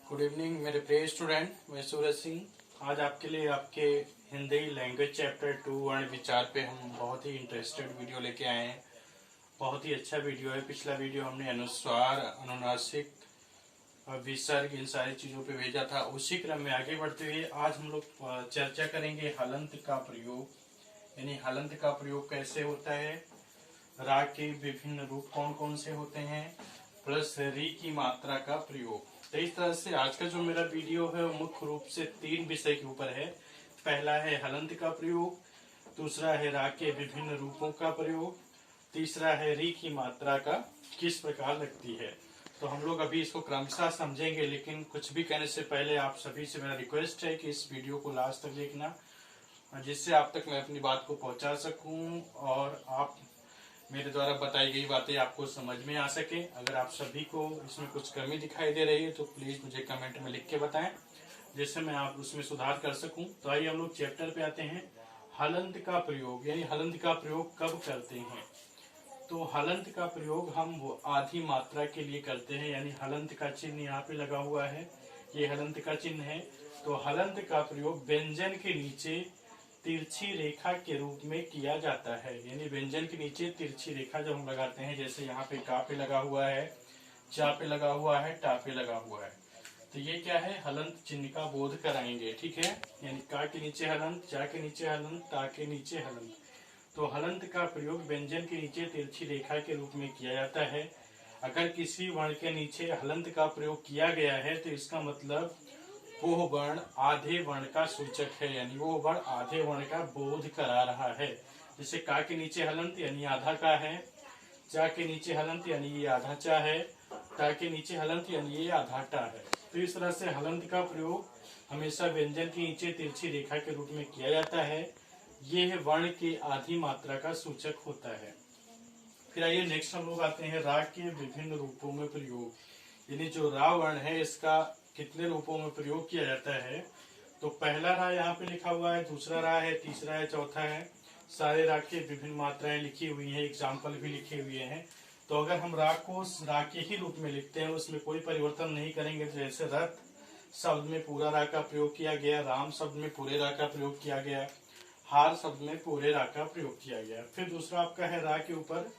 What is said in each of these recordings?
Good evening मेरे प्रिय student, मैं सूरज सिंह। आज आपके लिए आपके हिंदी लैंग्वेज चैप्टर 2 वर्ण विचार पे हम बहुत ही इंटरेस्टेड वीडियो लेके आए हैं। बहुत ही अच्छा वीडियो है। पिछला वीडियो हमने अनुस्वार, अनुनासिक, विसर्ग, इन सारी चीजों पे भेजा था। उसी क्रम में आगे बढ़ते हुए आज हम लोग चर्चा करेंगे हलंत का प्रयोग, यानी हलंत का प्रयोग कैसे होता है, रा के विभिन्न रूप कौन कौन से होते हैं, प्लस री की मात्रा का प्रयोग। तो इस तरह से आज का जो मेरा वीडियो है वो मुख्य रूप से 3 विषय के ऊपर है। पहला है हलंत का प्रयोग, दूसरा है रा के विभिन्न रूपों का प्रयोग, तीसरा है री की मात्रा का किस प्रकार लगती है। तो हम लोग अभी इसको क्रमशः समझेंगे, लेकिन कुछ भी कहने से पहले आप सभी से मेरा रिक्वेस्ट है कि इस वीडियो को लास्ट तक देखना, जिससे आप तक मैं अपनी बात को पहुंचा सकूं और आप मेरे द्वारा बताई गई बातें आपको समझ में आ सके। अगर आप सभी को इसमें कुछ कमी दिखाई दे रही है तो प्लीज मुझे कमेंट में लिख के बताएं, जिससे मैं आप उसमें सुधार कर सकूं। तो आइए हम लोग चैप्टर पे आते हैं। हलंत का प्रयोग, यानी हलंत का प्रयोग कब करते हैं। तो हलंत का प्रयोग हम वो आधी मात्रा के लिए करते हैं, यानी हलंत का चिन्ह यहाँ पे लगा हुआ है, ये हलंत का चिन्ह है। तो हलंत का प्रयोग व्यंजन के नीचे तिरछी रेखा के रूप में किया जाता है, यानी व्यंजन के नीचे तिरछी रेखा जब हम लगाते हैं, जैसे यहाँ पे का पे लगा हुआ है, चा पे लगा हुआ है, टा पे लगा हुआ है, तो ये क्या है, हलंत चिन्ह का बोध कराएंगे। ठीक है, यानी का के नीचे हलंत, चा के नीचे हलंत, टा के नीचे हलंत। तो हलंत का प्रयोग व्यंजन के नीचे तिरछी रेखा के रूप में किया जाता है। अगर किसी वर्ण के नीचे हलंत का प्रयोग किया गया है तो इसका मतलब वो वर्ण आधे वर्ण का सूचक है, यानी वो वर्ण आधे वर्ण का बोध करा रहा है। जैसे का के नीचे हलंत यानी आधा का है, चा के नीचे हलंत यानी ये आधा चा है, टा के नीचे हलंत यानी ये आधा टा है। तो इस तरह से हलंत का प्रयोग हमेशा व्यंजन के नीचे तिरछी रेखा के रूप में किया जाता है। ये वर्ण की आधी मात्रा का सूचक होता है। फिर आइए नेक्स्ट हम लोग आते हैं रा के विभिन्न रूपों में प्रयोग, यानी जो रा वर्ण है इसका कितने रूपों में प्रयोग किया जाता है। तो पहला रा यहाँ पे लिखा हुआ है, दूसरा रा है, तीसरा है, चौथा है। सारे रा के विभिन्न मात्राएं लिखी हुई हैं, एग्जाम्पल भी लिखे हुए हैं। तो अगर हम रा को रा के ही रूप में लिखते हैं, उसमें कोई परिवर्तन नहीं करेंगे, तो जैसे रथ शब्द में पूरा रा का प्रयोग किया गया, राम शब्द में पूरे रा का प्रयोग किया गया, हार शब्द में पूरे रा का प्रयोग किया गया। फिर दूसरा आपका है रा के ऊपर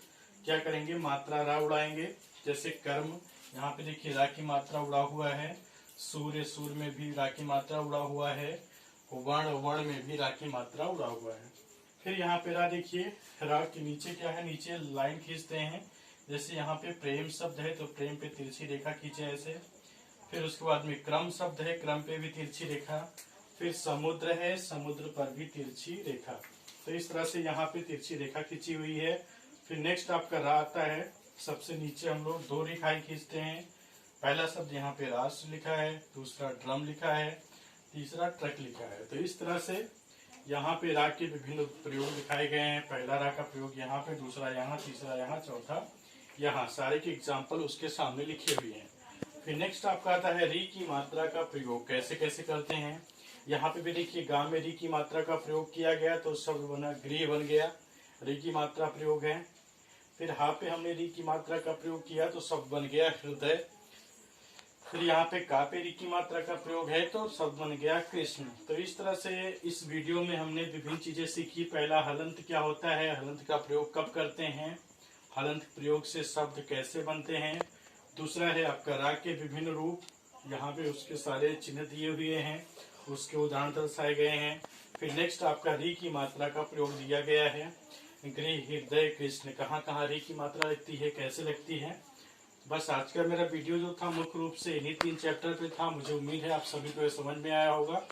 क्या करेंगे, मात्रा रा उड़ाएंगे। जैसे कर्म, यहाँ पे देखिए रा की मात्रा उड़ा हुआ है, सूर्य, सूर्य में भी रा की मात्रा उड़ा हुआ है, वर्ण, वर्ण में भी रा की मात्रा उड़ा हुआ है। फिर यहाँ पे रा देखिए, रा के नीचे क्या है, नीचे लाइन खींचते हैं। जैसे यहाँ पे प्रेम शब्द है तो प्रेम पे तिरछी रेखा खींचे ऐसे। फिर उसके बाद में क्रम शब्द है, क्रम पे भी तिरछी रेखा। फिर समुद्र है, समुद्र पर भी तिरछी रेखा। तो इस तरह से यहाँ पे तिरछी रेखा खींची हुई है। फिर नेक्स्ट आपका रा आता है, सबसे नीचे हम लोग 2 रेखाएं खींचते हैं। पहला शब्द यहाँ पे राष्ट्र लिखा है, दूसरा ड्रम लिखा है, तीसरा ट्रक लिखा है। तो इस तरह से यहाँ पे रा के विभिन्न प्रयोग दिखाए गए हैं। पहला रा का प्रयोग यहाँ पे, दूसरा यहाँ, तीसरा यहाँ, चौथा यहाँ, सारे के एग्जाम्पल उसके सामने लिखे हुए हैं। फिर नेक्स्ट आपका आता है री की मात्रा का प्रयोग, कैसे कैसे करते हैं। यहाँ पे भी देखिए गा में री की मात्रा का प्रयोग किया गया तो शब्द बना गृह बन गया, री की मात्रा प्रयोग है। फिर हा पे हमने री की मात्रा का प्रयोग किया तो शब्द बन गया हृदय। फिर यहाँ पे का पे री की मात्रा का प्रयोग है तो शब्द बन गया कृष्ण। तो इस तरह से इस वीडियो में हमने विभिन्न चीजें सीखी। पहला हलंत क्या होता है, हलंत का प्रयोग कब करते हैं, हलंत प्रयोग से शब्द कैसे बनते हैं। दूसरा है आपका रा के विभिन्न रूप, यहाँ पे उसके सारे चिन्ह दिए हुए हैं, उसके उदाहरण दर्शाए गए हैं। फिर नेक्स्ट आपका री की मात्रा का प्रयोग दिया गया है, गृह, हृदय, कृष्ण, कहाँ कहाँ री की मात्रा लगती है, कैसे लगती है। बस आज का मेरा वीडियो जो था मुख्य रूप से इन्हीं 3 चैप्टर पे था। मुझे उम्मीद है आप सभी को ये समझ में आया होगा।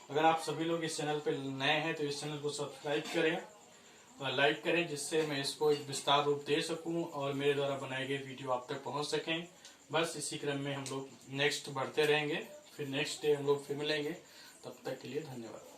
अगर आप सभी लोग इस चैनल पे नए हैं तो इस चैनल को सब्सक्राइब करें और लाइक करें, जिससे मैं इसको एक विस्तार रूप दे सकूं और मेरे द्वारा बनाए गए वीडियो आप तक पहुंच सकें। बस इसी क्रम में हम लोग नेक्स्ट बढ़ते रहेंगे। फिर नेक्स्ट डे हम लोग फिर मिलेंगे। तब तक के लिए धन्यवाद।